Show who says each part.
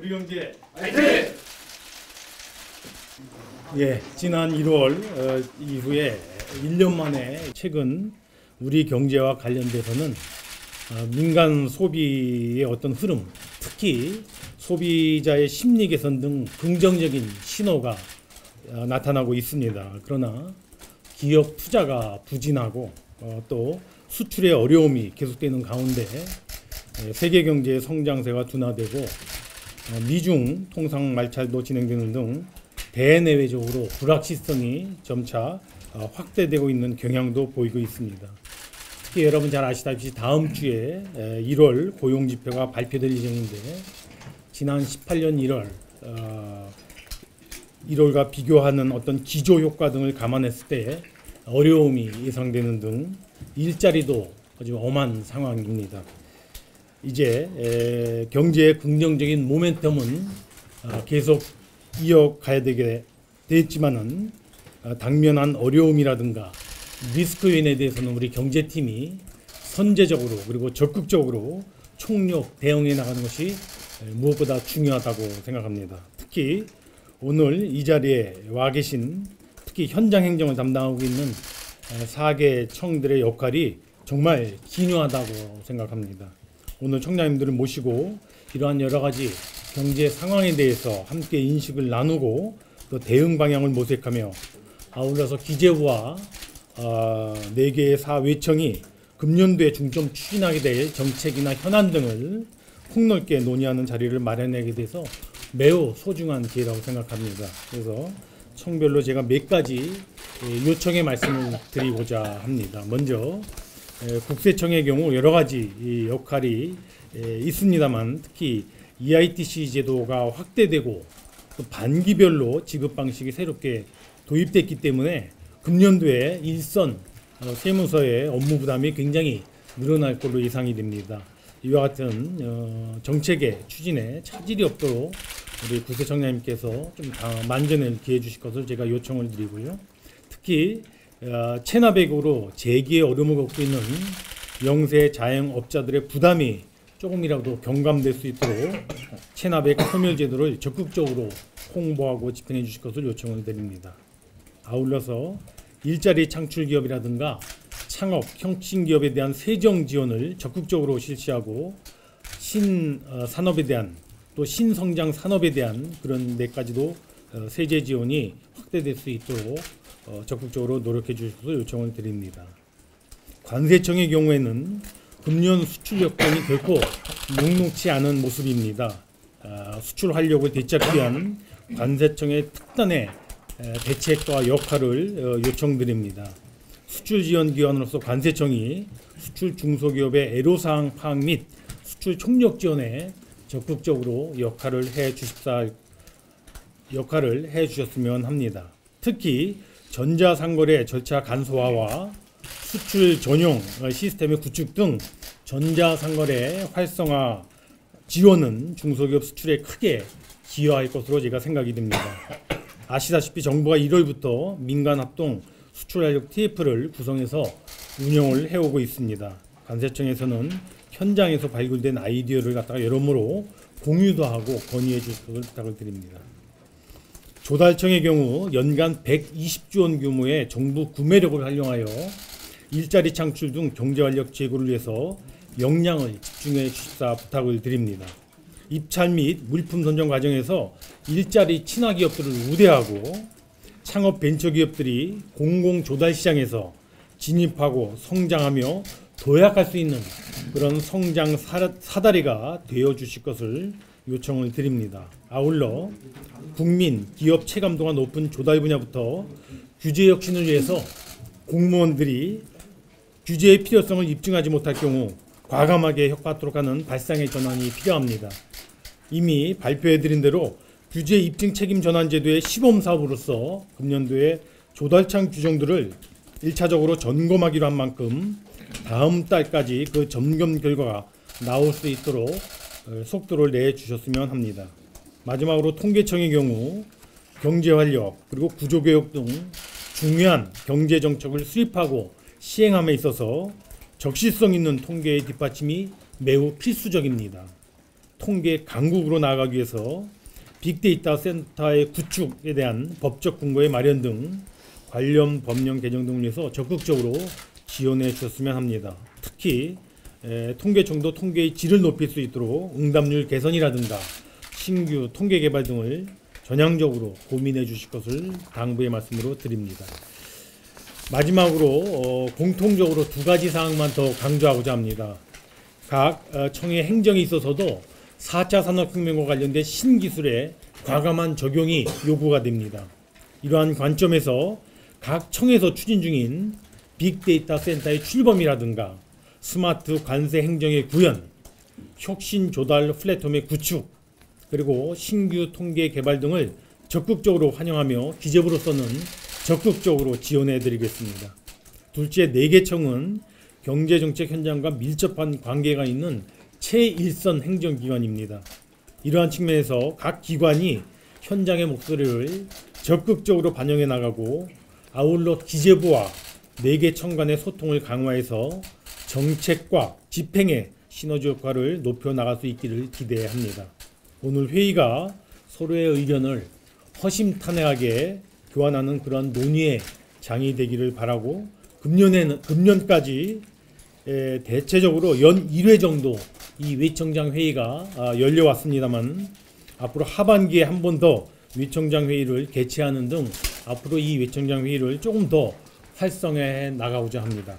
Speaker 1: 우리 경제
Speaker 2: 화이팅!
Speaker 1: 예, 지난 1월 이후에 1년 만에 최근 우리 경제와 관련돼서는 민간 소비의 어떤 흐름, 특히 소비자의 심리 개선 등 긍정적인 신호가 나타나고 있습니다. 그러나 기업 투자가 부진하고 또 수출의 어려움이 계속되는 가운데 세계 경제의 성장세가 둔화되고 미중 통상 말찰도 진행되는 등 대내외적으로 불확실성이 점차 확대되고 있는 경향도 보이고 있습니다. 특히 여러분 잘 아시다시피 다음 주에 1월 고용지표가 발표될 예정인데 지난 18년 1월과 비교하는 어떤 기조효과 등을 감안했을 때 어려움이 예상되는 등 일자리도 아주 엄한 상황입니다. 이제 경제의 긍정적인 모멘텀은 계속 이어가야 되게 됐지만은 당면한 어려움이라든가 리스크 요인에 대해서는 우리 경제팀이 선제적으로 그리고 적극적으로 총력 대응해 나가는 것이 무엇보다 중요하다고 생각합니다. 특히 오늘 이 자리에 와 계신 특히 현장 행정을 담당하고 있는 4개 청들의 역할이 정말 기묘하다고 생각합니다. 오늘 청장님들을 모시고 이러한 여러 가지 경제 상황에 대해서 함께 인식을 나누고 또 대응 방향을 모색하며 아울러서 기재부와 4개의 사외청이 금년도에 중점 추진하게 될 정책이나 현안 등을 폭넓게 논의하는 자리를 마련하게 돼서 매우 소중한 기회라고 생각합니다. 그래서 청별로 제가 몇 가지 요청의 말씀을 드리고자 합니다. 먼저 국세청의 경우 여러 가지 역할이 있습니다만 특히 EITC 제도가 확대되고 또 반기별로 지급 방식이 새롭게 도입됐기 때문에 금년도에 일선 세무서의 업무 부담이 굉장히 늘어날 걸로 예상이 됩니다. 이와 같은 정책의 추진에 차질이 없도록 우리 국세청장님께서 좀 만전을 기해 주실 것을 제가 요청을 드리고요. 특히 체납액으로 재기에 어려움을 겪고 있는 영세 자영업자들의 부담이 조금이라도 경감될 수 있도록 체납액 소멸 제도를 적극적으로 홍보하고 집행해 주실 것을 요청을 드립니다. 아울러서 일자리 창출 기업이라든가 창업, 혁신기업에 대한 세정 지원을 적극적으로 실시하고 신산업에 대한 또 신성장 산업에 대한 그런 데까지도 세제 지원이 확대될 수 있도록 적극적으로 노력해 주실 것을 요청을 드립니다. 관세청의 경우에는 금년 수출 여건이 결코 녹록치 않은 모습입니다. 수출 활력을 되찾기 위한 관세청의 특단의 대책과 역할을 요청드립니다. 수출 지원 기관으로서 관세청이 수출 중소기업의 애로사항 파악 및 수출 총력 지원에 적극적으로 역할을 해 주셨으면 합니다. 특히 전자상거래 절차 간소화와 수출 전용 시스템의 구축 등 전자상거래 활성화 지원은 중소기업 수출에 크게 기여할 것으로 제가 생각이 듭니다. 아시다시피 정부가 1월부터 민간합동 수출활력 TF를 구성해서 운영을 해오고 있습니다. 관세청에서는 현장에서 발굴된 아이디어를 갖다가 여러모로 공유도 하고 건의해 주실 것을 부탁을 드립니다. 조달청의 경우 연간 120조 원 규모의 정부 구매력을 활용하여 일자리 창출 등 경제활력 제고를 위해서 역량을 집중해 주십사 부탁을 드립니다. 입찰 및 물품 선정 과정에서 일자리 친화 기업들을 우대하고 창업 벤처기업들이 공공조달시장에서 진입하고 성장하며 도약할 수 있는 그런 성장 사다리가 되어 주실 것을 요청을 드립니다. 아울러 국민, 기업 체감도가 높은 조달 분야부터 규제 혁신을 위해서 공무원들이 규제의 필요성을 입증하지 못할 경우 과감하게 혁파하도록 하는 발상의 전환이 필요합니다. 이미 발표해드린 대로 규제 입증 책임 전환 제도의 시범사업으로서 금년도에 조달청 규정들을 1차적으로 점검하기로 한 만큼 다음 달까지 그 점검 결과가 나올 수 있도록 속도를 내주셨으면 합니다. 마지막으로 통계청의 경우 경제활력 그리고 구조개혁 등 중요한 경제정책을 수립하고 시행함에 있어서 적시성 있는 통계의 뒷받침이 매우 필수적입니다. 통계 강국으로 나아가기 위해서 빅데이터 센터의 구축에 대한 법적 근거의 마련 등 관련 법령 개정 등을 위해서 적극적으로 지원해 주셨으면 합니다. 특히 통계청도 통계의 질을 높일 수 있도록 응답률 개선이라든가 신규 통계 개발 등을 전향적으로 고민해 주실 것을 당부의 말씀으로 드립니다. 마지막으로 공통적으로 두 가지 사항만 더 강조하고자 합니다. 각 청의 행정에 있어서도 4차 산업혁명과 관련된 신기술의 과감한 적용이 요구가 됩니다. 이러한 관점에서 각 청에서 추진 중인 빅데이터 센터의 출범이라든가 스마트 관세 행정의 구현, 혁신 조달 플랫폼의 구축, 그리고 신규 통계 개발 등을 적극적으로 환영하며 기재부로서는 적극적으로 지원해 드리겠습니다. 둘째, 4개 청은 경제정책 현장과 밀접한 관계가 있는 최일선 행정기관입니다. 이러한 측면에서 각 기관이 현장의 목소리를 적극적으로 반영해 나가고 아울러 기재부와 4개 청 간의 소통을 강화해서 정책과 집행의 시너지 효과를 높여 나갈 수 있기를 기대합니다. 오늘 회의가 서로의 의견을 허심탄회하게 교환하는 그런 논의의 장이 되기를 바라고 금년까지 대체적으로 연 1회 정도 이 외청장 회의가 열려왔습니다만 앞으로 하반기에 한 번 더 외청장 회의를 개최하는 등 앞으로 이 외청장 회의를 조금 더 활성화해 나가고자 합니다.